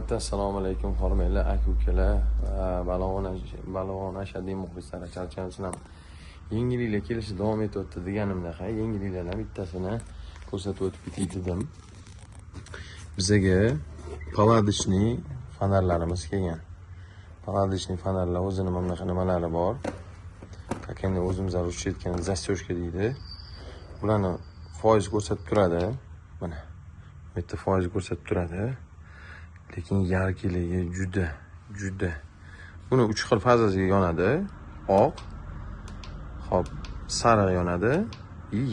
Albatta, assalomu alaykum hormatli aka-ukalar, balog'on ashaddiy muxlislar. Charchamasizlar. Yengilliklar kelishi davom etyapti deganimda, yengilliklardan bittasini ko'rsatib o'tib ketay dedim. Bizaga paladishni fonarlarimiz kelgan. Paladishni fonarlar o'zining mana bunaqa nimalari bor. Endi o'zimizlar ruscha aytgan zastoshka deydi. Bularni foiz ko'rsatib turadi. Mana bu yerda foiz ko'rsatib turadi. Lekin yarqiligi juda. Buni 3 xil fazasiga yonadi. Oq, hop, sariq yonadi,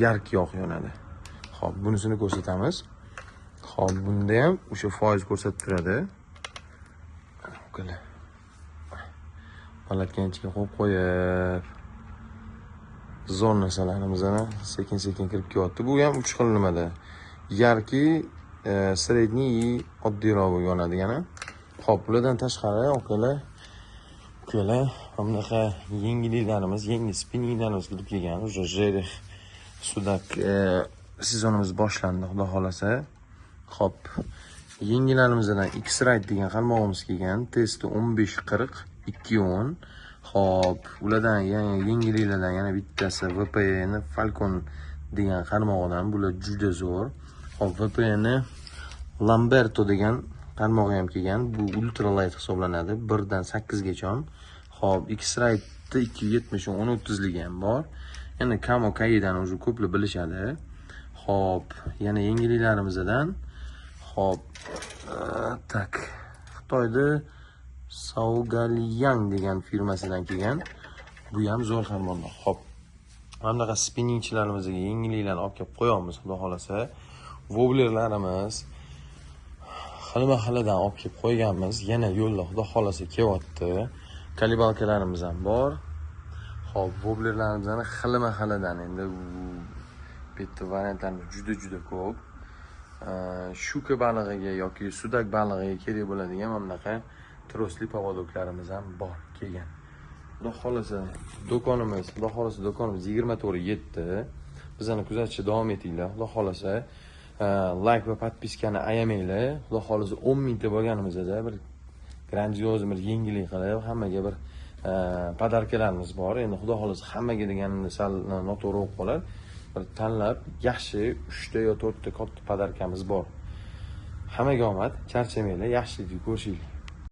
yarq yonadi. Hop, bunisini ko'rsatamiz. Hop, bunda ham o'sha foiz ko'rsatib turadi. Palatkanchiga qo'yib qo'yib zo'r narsalarimizni sekin kirib kelyapti. Bu ham 3 xil nimada. Yarqi, sredniy, oddiyroq yonadigani. Hop, bulardan tashqari ukalar bunaqa yengilliklarimiz, spinninglarimiz kirib kelgan. Уже жерех sudak sezonimiz boshlandi, xudo xolasa. Hop, yengillarimizdan X-Ride degan qalmog'imiz kelgan. Testi 1540 210. Hop, ulardan yengilliklardan yana bittasi VPN Falcon degan qarmog'idan. Bular juda zo'r. Hop, VPN Lamberto degan qarmog'i ham kelgan. Bu ultralight hisoblanadi. 1 dan 8 gacha. Hop, X-Ride 270 1030 ligi ham bor. Yana Camo Kaidan o'zi ko'plar bilishadi. Hop, yana yengilliklarimizdan hop, tak. Xitoyda Saugaliyang degan firmasidan kelgan. Bu ham zo'r qarmoqlar. Hop. Mana bunaqa spinningchilarimizga yengilliklarni olib kelib qo'yamiz, xudo xolasa. Woblerlarimiz xilma-xilidan olib kelib qo'yganmiz. Yana yo'lda xudo xolasa kelyapti. Kalibalkalarimiz ham bor. Hop, woblerlarimizdan xilma-xilidan endi bitta variantlarimiz juda ko'p. Shuka balig'iga yoki sudak balig'iga kerak bo'ladigan mana bunaqa trosli povodoklarimiz ham bor kelgan. Xudo xolasa do'konimiz 24/7. Bizani kuzatishda davom etinglar. Xudo xolasa like va podpiskani ayamanglar. Xudo xolasa 10 mingta bo'lganimizda bir grandioz bir yengillik qilib, hammaga bir podarkalarimiz bor. Endi xudo xolasa hammaga deganimda sal noto'g'ri bo'lib qolar. Bir tanlab yaxshi 3 ta yo 4 ta katta podarkamiz bor. Hammaga omad, charchamanglar, yaxshilikni ko'rishinglar.